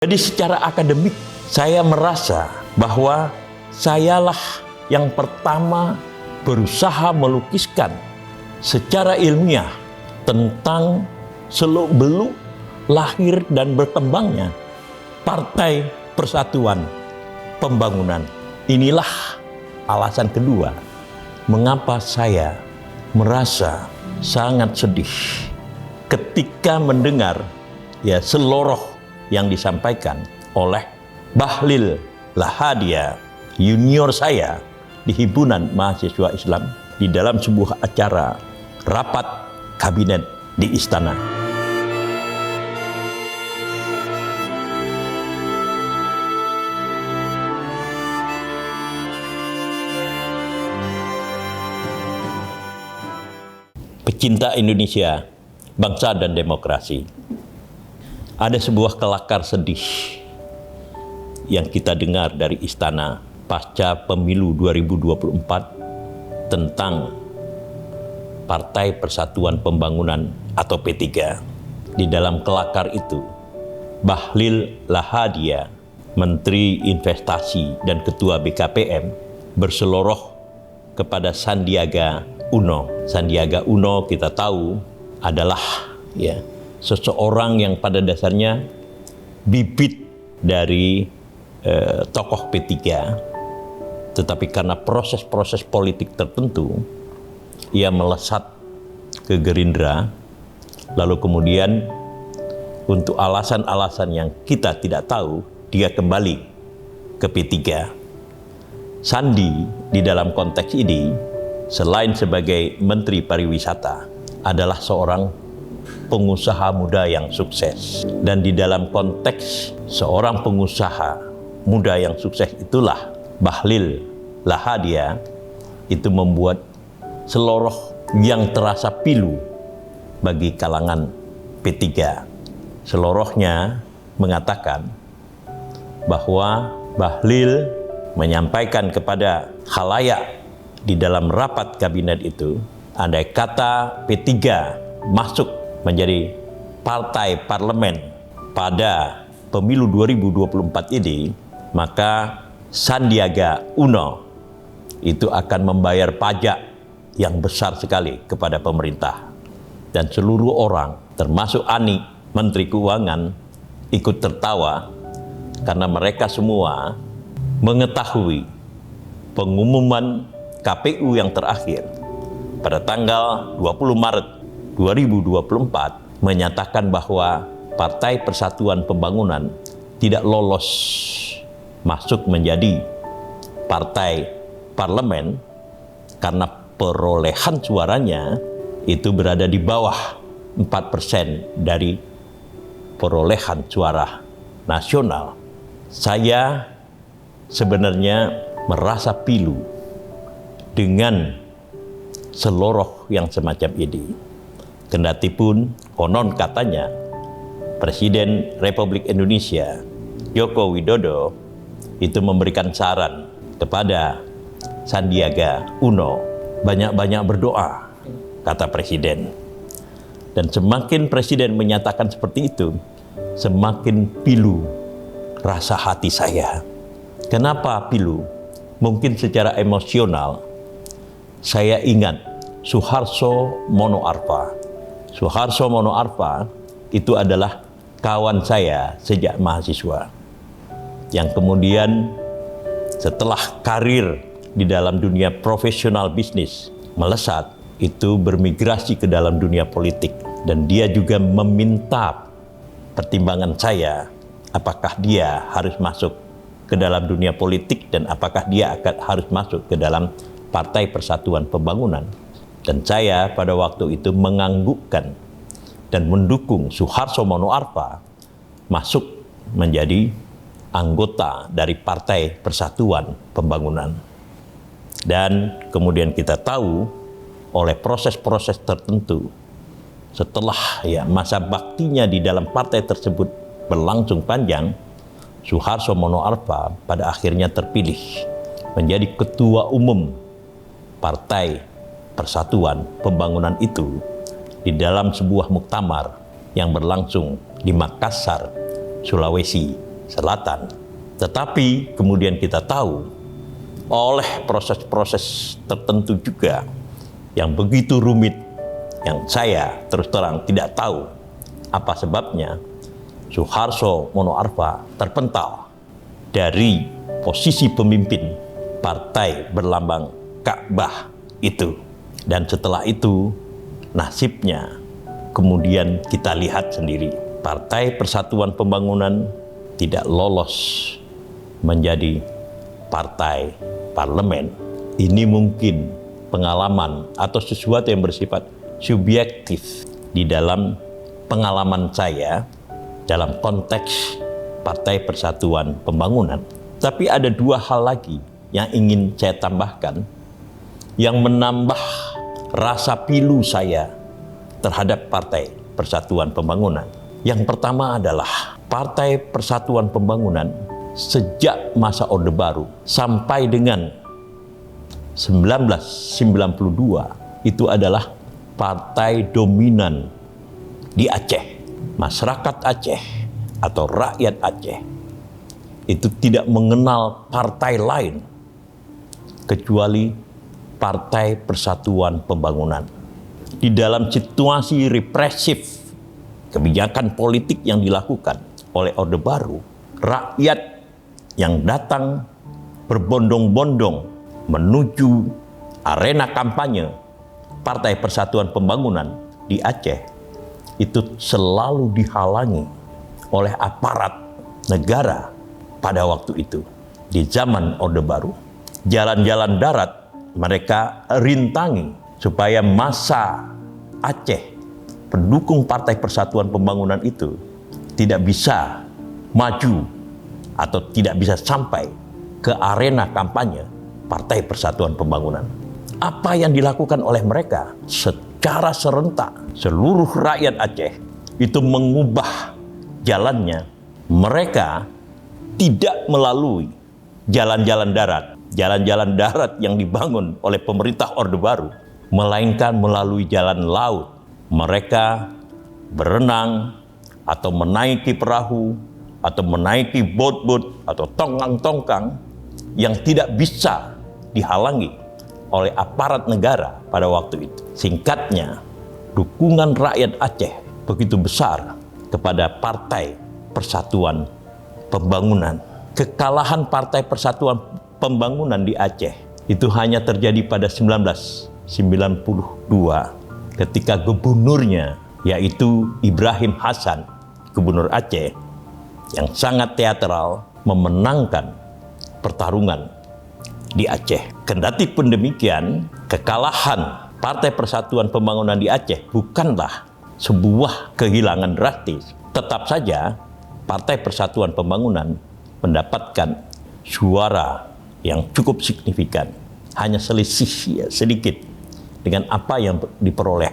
Jadi secara akademik saya merasa bahwa sayalah yang pertama berusaha melukiskan secara ilmiah tentang seluk-beluk lahir dan berkembangnya Partai Persatuan Pembangunan. Inilah alasan kedua mengapa saya merasa sangat sedih ketika mendengar seloroh yang disampaikan oleh Bahlil Lahadalia, junior saya di Himpunan Mahasiswa Islam, di dalam sebuah acara rapat kabinet di Istana. Pecinta Indonesia, bangsa dan demokrasi. Ada sebuah kelakar sedih yang kita dengar dari Istana pasca pemilu 2024 tentang Partai Persatuan Pembangunan atau P3. Di dalam kelakar itu, Bahlil Lahadalia, Menteri Investasi dan Ketua BKPM, berseloroh kepada Sandiaga Uno. Sandiaga Uno kita tahu adalah seseorang yang pada dasarnya bibit dari tokoh P3, tetapi karena proses-proses politik tertentu ia melesat ke Gerindra, lalu kemudian untuk alasan-alasan yang kita tidak tahu dia kembali ke P3. Sandi di dalam konteks ini selain sebagai Menteri Pariwisata adalah seorang pengusaha muda yang sukses. Dan di dalam konteks seorang pengusaha muda yang sukses itulah Bahlil Lahadalia itu membuat seloroh yang terasa pilu bagi kalangan P3. Selorohnya mengatakan bahwa Bahlil menyampaikan kepada khalayak di dalam rapat kabinet itu, andai kata P3 masuk menjadi partai parlemen pada pemilu 2024 ini, maka Sandiaga Uno itu akan membayar pajak yang besar sekali kepada pemerintah. Dan seluruh orang, termasuk Ani, Menteri Keuangan, ikut tertawa karena mereka semua mengetahui pengumuman KPU yang terakhir pada tanggal 20 Maret 2024 menyatakan bahwa Partai Persatuan Pembangunan tidak lolos masuk menjadi partai parlemen karena perolehan suaranya itu berada di bawah 4% dari perolehan suara nasional. Saya sebenarnya merasa pilu dengan seloroh yang semacam ini. Kendatipun konon katanya Presiden Republik Indonesia Joko Widodo itu memberikan saran kepada Sandiaga Uno, banyak-banyak berdoa, kata Presiden. Dan semakin Presiden menyatakan seperti itu, semakin pilu rasa hati saya. Kenapa pilu? Mungkin secara emosional saya ingat Suharto Mono Arfa. Suharto Mono Arfa itu adalah kawan saya sejak mahasiswa, yang kemudian setelah karir di dalam dunia profesional bisnis melesat, itu bermigrasi ke dalam dunia politik. Dan dia juga meminta pertimbangan saya, apakah dia harus masuk ke dalam dunia politik dan apakah dia harus masuk ke dalam Partai Persatuan Pembangunan. Dan saya pada waktu itu menganggukkan dan mendukung Suharto Mono Arfa masuk menjadi anggota dari Partai Persatuan Pembangunan. Dan kemudian kita tahu oleh proses-proses tertentu, setelah masa baktinya di dalam partai tersebut berlangsung panjang, Suharto Mono Arfa pada akhirnya terpilih menjadi ketua umum Partai Persatuan Pembangunan itu di dalam sebuah muktamar yang berlangsung di Makassar, Sulawesi Selatan. Tetapi kemudian kita tahu oleh proses-proses tertentu juga yang begitu rumit, yang saya terus terang tidak tahu apa sebabnya, Suharto Monoarfa terpental dari posisi pemimpin partai berlambang Ka'bah itu. Dan setelah itu nasibnya kemudian kita lihat sendiri. Partai Persatuan Pembangunan tidak lolos menjadi partai parlemen. Ini mungkin pengalaman atau sesuatu yang bersifat subjektif di dalam pengalaman saya dalam konteks Partai Persatuan Pembangunan. Tapi ada dua hal lagi yang ingin saya tambahkan yang menambah rasa pilu saya terhadap Partai Persatuan Pembangunan. Yang pertama adalah Partai Persatuan Pembangunan sejak masa Orde Baru sampai dengan 1992 itu adalah partai dominan di Aceh. Masyarakat Aceh atau rakyat Aceh itu tidak mengenal partai lain kecuali Partai Persatuan Pembangunan. Di dalam situasi represif kebijakan politik yang dilakukan oleh Orde Baru, rakyat yang datang berbondong-bondong menuju arena kampanye Partai Persatuan Pembangunan di Aceh itu selalu dihalangi oleh aparat negara pada waktu itu. Di zaman Orde Baru, jalan-jalan darat mereka rintangi supaya massa Aceh pendukung Partai Persatuan Pembangunan itu tidak bisa maju atau tidak bisa sampai ke arena kampanye Partai Persatuan Pembangunan. Apa yang dilakukan oleh mereka? Secara serentak, seluruh rakyat Aceh itu mengubah jalannya. Mereka tidak melalui jalan-jalan darat, jalan-jalan darat yang dibangun oleh pemerintah Orde Baru, melainkan melalui jalan laut. Mereka berenang atau menaiki perahu atau menaiki bot-bot atau tongkang-tongkang yang tidak bisa dihalangi oleh aparat negara pada waktu itu. Singkatnya, dukungan rakyat Aceh begitu besar kepada Partai Persatuan Pembangunan. Kekalahan Partai Persatuan Pembangunan di Aceh itu hanya terjadi pada 1992 ketika gubernurnya yaitu Ibrahim Hasan, gubernur Aceh yang sangat teatral memenangkan pertarungan di Aceh. Kendati pun demikian, kekalahan Partai Persatuan Pembangunan di Aceh bukanlah sebuah kehilangan drastis. Tetap saja Partai Persatuan Pembangunan mendapatkan suara yang cukup signifikan. Hanya selisih sedikit dengan apa yang diperoleh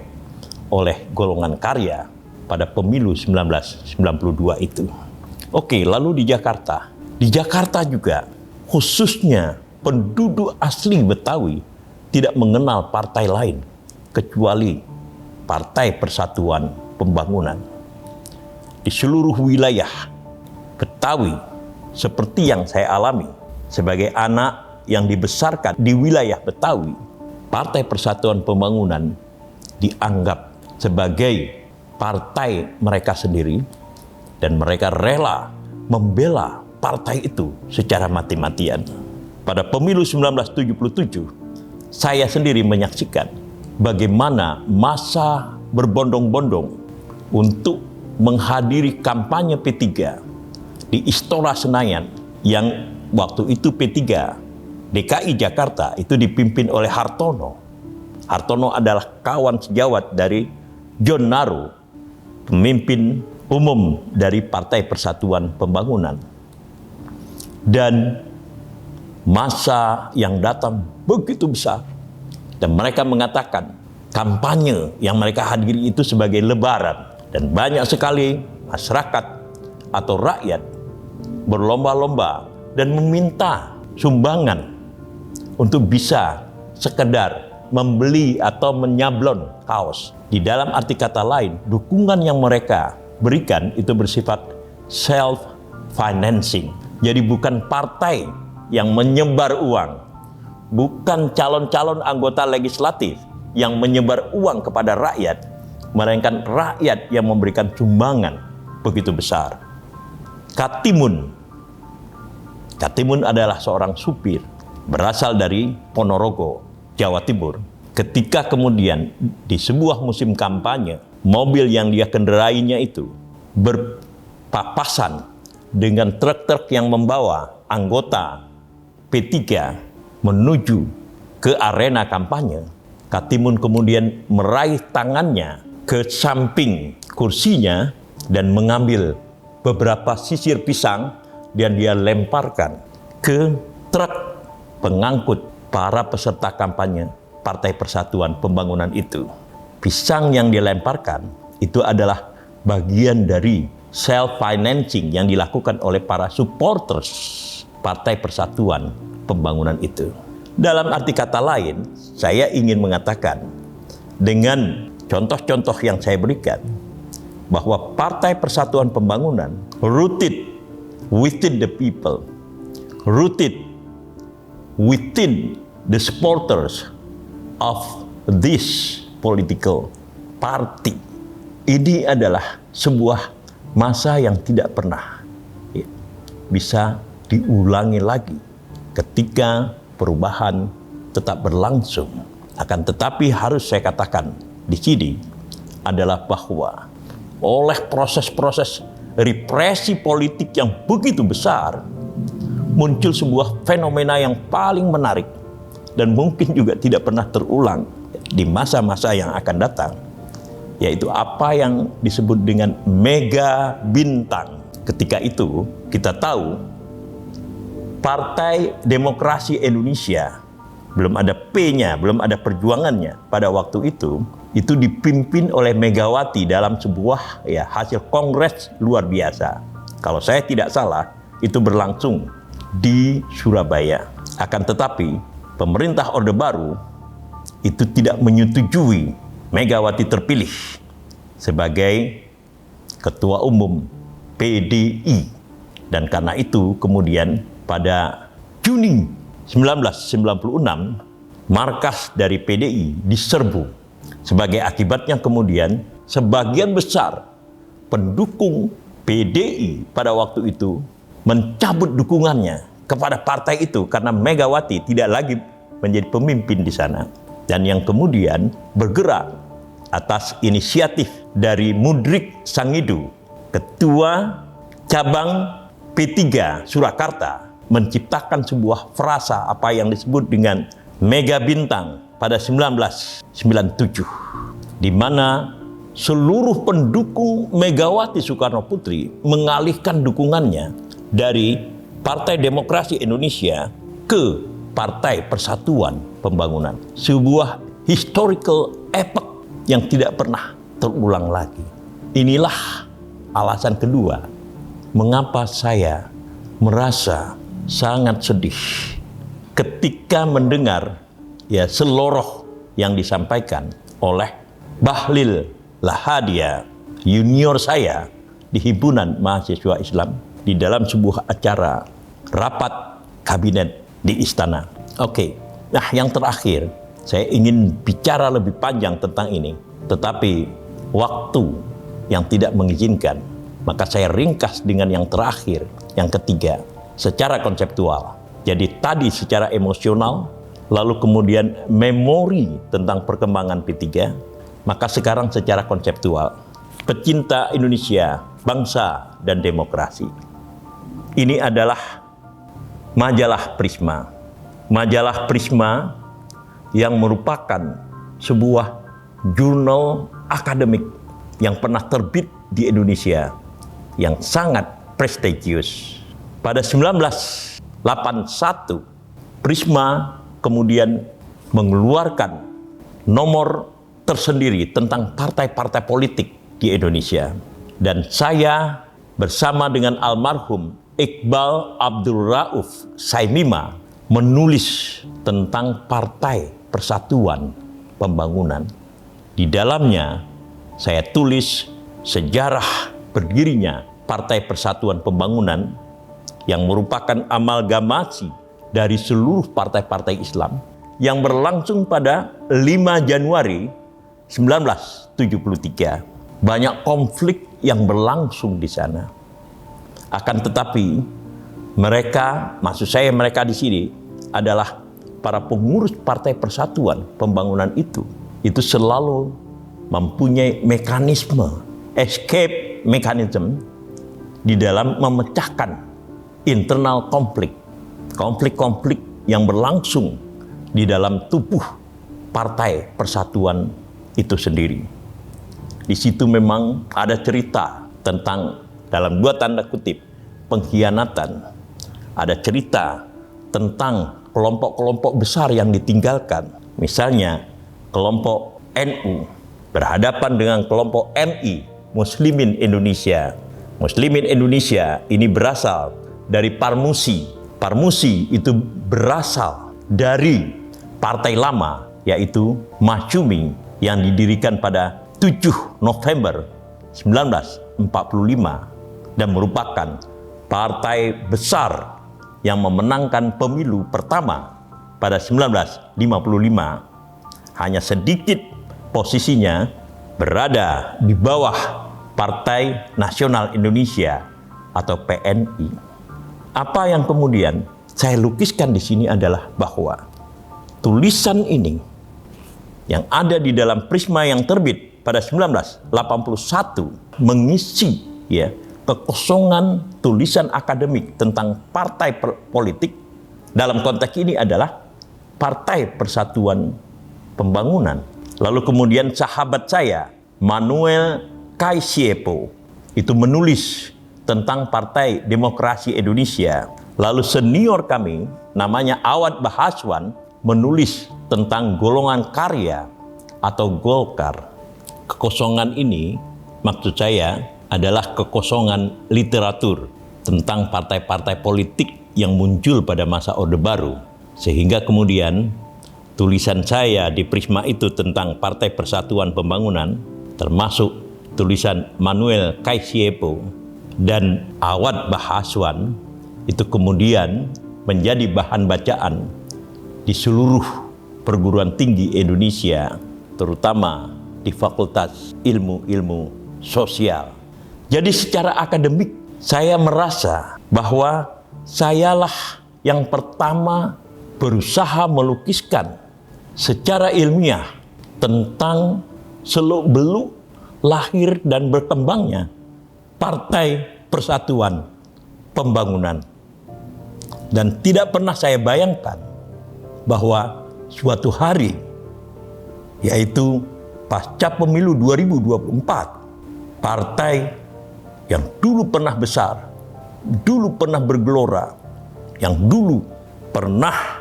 oleh golongan karya pada pemilu 1992 itu. Oke, lalu di Jakarta. Di Jakarta juga, khususnya penduduk asli Betawi tidak mengenal partai lain kecuali Partai Persatuan Pembangunan. Di seluruh wilayah Betawi, seperti yang saya alami sebagai anak yang dibesarkan di wilayah Betawi, Partai Persatuan Pembangunan dianggap sebagai partai mereka sendiri dan mereka rela membela partai itu secara mati-matian. Pada pemilu 1977, saya sendiri menyaksikan bagaimana massa berbondong-bondong untuk menghadiri kampanye P3 di Istora Senayan yang waktu itu P3 DKI Jakarta itu dipimpin oleh Hartono. Hartono adalah kawan sejawat dari John Naru, pemimpin umum dari Partai Persatuan Pembangunan. Dan massa yang datang begitu besar. Dan mereka mengatakan kampanye yang mereka hadiri itu sebagai lebaran. Dan banyak sekali masyarakat atau rakyat berlomba-lomba dan meminta sumbangan untuk bisa sekedar membeli atau menyablon kaos. Di dalam arti kata lain, dukungan yang mereka berikan itu bersifat self financing. Jadi bukan partai yang menyebar uang, bukan calon-calon anggota legislatif yang menyebar uang kepada rakyat, melainkan rakyat yang memberikan sumbangan begitu besar. Katimun adalah seorang supir berasal dari Ponorogo, Jawa Timur. Ketika kemudian di sebuah musim kampanye, mobil yang dia kendarainya itu berpapasan dengan truk-truk yang membawa anggota P3 menuju ke arena kampanye, Katimun kemudian meraih tangannya ke samping kursinya dan mengambil beberapa sisir pisang dan dia lemparkan ke truk pengangkut para peserta kampanye Partai Persatuan Pembangunan itu. Pisang yang dilemparkan itu adalah bagian dari self-financing yang dilakukan oleh para supporters Partai Persatuan Pembangunan itu. Dalam arti kata lain, saya ingin mengatakan dengan contoh-contoh yang saya berikan bahwa Partai Persatuan Pembangunan rooted within the people, rooted within the supporters of this political party. Ini adalah sebuah masa yang tidak pernah bisa diulangi lagi ketika perubahan tetap berlangsung. Akan tetapi harus saya katakan di sini adalah bahwa oleh proses-proses represi politik yang begitu besar, muncul sebuah fenomena yang paling menarik dan mungkin juga tidak pernah terulang di masa-masa yang akan datang, yaitu apa yang disebut dengan mega bintang. Ketika itu kita tahu Partai Demokrasi Indonesia, belum ada P-nya, belum ada perjuangannya pada waktu itu dipimpin oleh Megawati dalam sebuah hasil kongres luar biasa. Kalau saya tidak salah, itu berlangsung di Surabaya. Akan tetapi, pemerintah Orde Baru itu tidak menyetujui Megawati terpilih sebagai Ketua Umum PDI. Dan karena itu kemudian pada Juni 1996, markas dari PDI diserbu. Sebagai akibatnya kemudian sebagian besar pendukung PDI pada waktu itu mencabut dukungannya kepada partai itu karena Megawati tidak lagi menjadi pemimpin di sana. Dan yang kemudian bergerak atas inisiatif dari Mudrik Sangidu, Ketua Cabang P3 Surakarta, menciptakan sebuah frasa apa yang disebut dengan mega bintang pada 1997, di mana seluruh pendukung Megawati Soekarno Putri mengalihkan dukungannya dari Partai Demokrasi Indonesia ke Partai Persatuan Pembangunan. Sebuah historical epoch yang tidak pernah terulang lagi. Inilah alasan kedua mengapa saya merasa sangat sedih ketika mendengar seloroh yang disampaikan oleh Bahlil Lahadia, junior saya di Himpunan Mahasiswa Islam, di dalam sebuah acara rapat kabinet di istana. Oke, nah yang terakhir, saya ingin bicara lebih panjang tentang ini, tetapi waktu yang tidak mengizinkan, maka saya ringkas dengan yang terakhir, yang ketiga, secara konseptual. Jadi tadi secara emosional, lalu kemudian memori tentang perkembangan P3, maka sekarang secara konseptual, pecinta Indonesia, bangsa, dan demokrasi. Ini adalah majalah Prisma. Majalah Prisma yang merupakan sebuah jurnal akademik yang pernah terbit di Indonesia yang sangat prestisius. Pada 1981, Prisma kemudian mengeluarkan nomor tersendiri tentang partai-partai politik di Indonesia. Dan saya bersama dengan almarhum Iqbal Abdul Rauf Saimima menulis tentang Partai Persatuan Pembangunan. Di dalamnya saya tulis sejarah berdirinya Partai Persatuan Pembangunan yang merupakan amalgamasi dari seluruh partai-partai Islam yang berlangsung pada 5 Januari 1973. Banyak konflik yang berlangsung di sana. Akan tetapi mereka, maksud saya mereka di sini adalah para pengurus Partai Persatuan Pembangunan itu selalu mempunyai mekanisme, escape mechanism di dalam memecahkan internal konflik yang berlangsung di dalam tubuh Partai Persatuan itu sendiri. Di situ memang ada cerita tentang, dalam 2 tanda kutip, pengkhianatan. Ada cerita tentang kelompok-kelompok besar yang ditinggalkan. Misalnya, kelompok NU berhadapan dengan kelompok MI, Muslimin Indonesia. Muslimin Indonesia ini berasal dari Parmusi. Parmusi itu berasal dari partai lama, yaitu Masyumi, yang didirikan pada 7 November 1945 dan merupakan partai besar yang memenangkan pemilu pertama pada 1955. Hanya sedikit posisinya berada di bawah Partai Nasional Indonesia atau PNI. Apa yang kemudian saya lukiskan di sini adalah bahwa tulisan ini yang ada di dalam Prisma yang terbit pada 1981 mengisi kekosongan tulisan akademik tentang partai politik. Dalam konteks ini adalah Partai Persatuan Pembangunan. Lalu kemudian sahabat saya Manuel Kaisiepo itu menulis tentang Partai Demokrasi Indonesia. Lalu senior kami namanya Awad Bahaswan menulis tentang golongan karya atau Golkar. Kekosongan ini maksud saya adalah kekosongan literatur tentang partai-partai politik yang muncul pada masa Orde Baru. Sehingga kemudian tulisan saya di Prisma itu tentang Partai Persatuan Pembangunan, termasuk tulisan Manuel Kaisiepo dan Awad Bahaswan, itu kemudian menjadi bahan bacaan di seluruh perguruan tinggi Indonesia, terutama di Fakultas Ilmu-Ilmu Sosial. Jadi secara akademik, saya merasa bahwa sayalah yang pertama berusaha melukiskan secara ilmiah tentang seluk-beluk lahir dan berkembangnya Partai Persatuan Pembangunan. Dan tidak pernah saya bayangkan bahwa suatu hari, yaitu pasca pemilu 2024, partai yang dulu pernah besar, dulu pernah bergelora, yang dulu pernah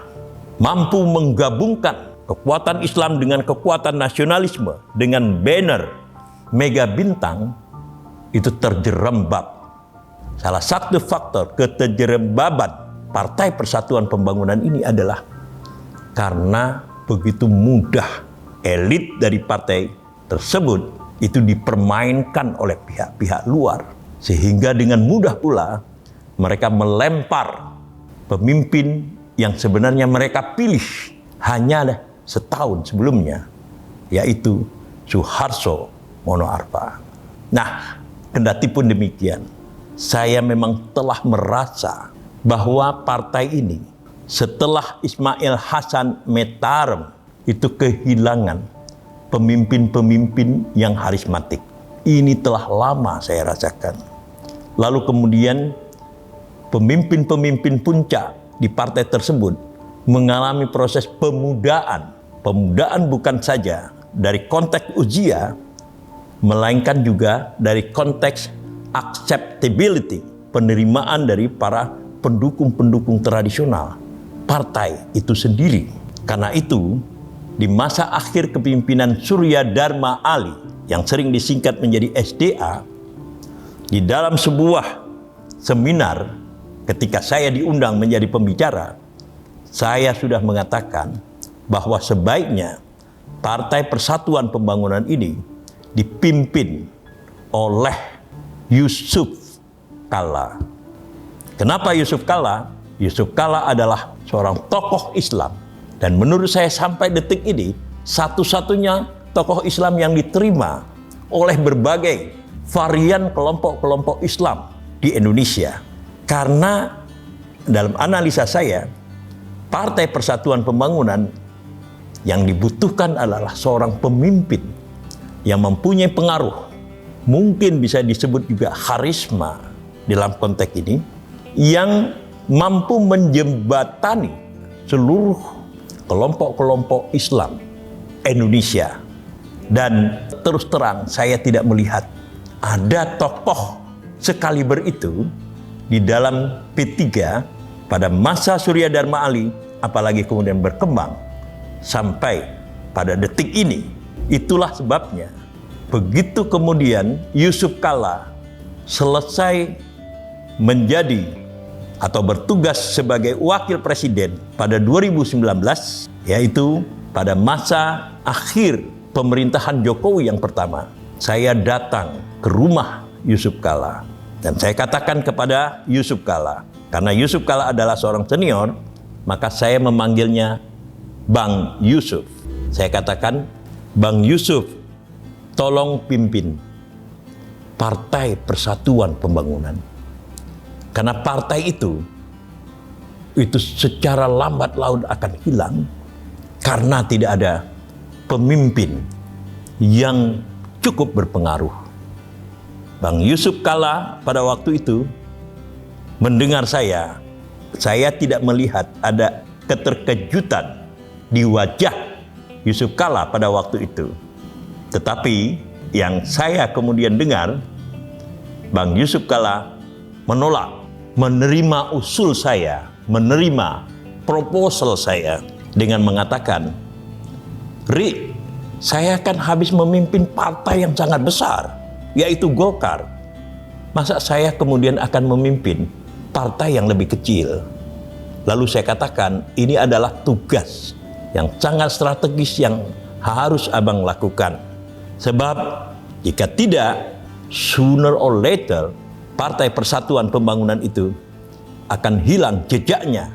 mampu menggabungkan kekuatan Islam dengan kekuatan nasionalisme dengan banner Mega Bintang, itu terjerembab. Salah satu faktor keterjerembaban Partai Persatuan Pembangunan ini adalah karena begitu mudah elit dari partai tersebut itu dipermainkan oleh pihak-pihak luar. Sehingga dengan mudah pula mereka melempar pemimpin yang sebenarnya mereka pilih hanya setahun sebelumnya, yaitu Suharto Monoarfa. Nah, kendati pun demikian, saya memang telah merasa bahwa partai ini setelah Ismail Hasan Metarem itu kehilangan pemimpin-pemimpin yang karismatik. Ini telah lama saya rasakan. Lalu kemudian pemimpin-pemimpin puncak di partai tersebut mengalami proses pemudaan. Pemudaan bukan saja dari konteks usia, melainkan juga dari konteks acceptability, penerimaan dari para pendukung-pendukung tradisional partai itu sendiri. Karena itu, di masa akhir kepemimpinan Surya Dharma Ali yang sering disingkat menjadi SDA, di dalam sebuah seminar ketika saya diundang menjadi pembicara, saya sudah mengatakan bahwa sebaiknya Partai Persatuan Pembangunan ini dipimpin oleh Yusuf Kalla. Kenapa Yusuf Kalla? Yusuf Kalla adalah seorang tokoh Islam. Dan menurut saya sampai detik ini, satu-satunya tokoh Islam yang diterima oleh berbagai varian kelompok-kelompok Islam di Indonesia. Karena dalam analisa saya, Partai Persatuan Pembangunan yang dibutuhkan adalah seorang pemimpin yang mempunyai pengaruh, mungkin bisa disebut juga karisma dalam konteks ini, yang mampu menjembatani seluruh kelompok-kelompok Islam Indonesia. Dan terus terang saya tidak melihat ada tokoh sekaliber itu di dalam P3 pada masa Surya Dharma Ali, apalagi kemudian berkembang sampai pada detik ini. Itulah sebabnya begitu kemudian Yusuf Kalla selesai menjadi atau bertugas sebagai wakil presiden pada 2019, yaitu pada masa akhir pemerintahan Jokowi yang pertama, saya datang ke rumah Yusuf Kalla dan saya katakan kepada Yusuf Kalla, karena Yusuf Kalla adalah seorang senior, maka saya memanggilnya Bang Yusuf. Saya katakan, Bang Yusuf, tolong pimpin Partai Persatuan Pembangunan. Karena partai itu secara lambat laun akan hilang karena tidak ada pemimpin yang cukup berpengaruh. Bang Yusuf Kalla pada waktu itu mendengar saya tidak melihat ada keterkejutan di wajah Yusuf Kalla pada waktu itu. Tetapi yang saya kemudian dengar, Bang Yusuf Kalla menolak, menerima usul saya, menerima proposal saya dengan mengatakan, Ri, saya kan habis memimpin partai yang sangat besar, yaitu Golkar. Masa saya kemudian akan memimpin partai yang lebih kecil? Lalu saya katakan, ini adalah tugas yang sangat strategis yang harus abang lakukan. Sebab jika tidak, sooner or later, Partai Persatuan Pembangunan itu akan hilang jejaknya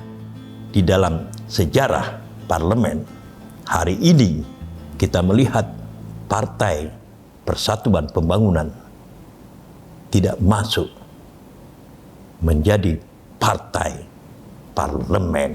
di dalam sejarah parlemen. Hari ini kita melihat Partai Persatuan Pembangunan tidak masuk menjadi partai parlemen.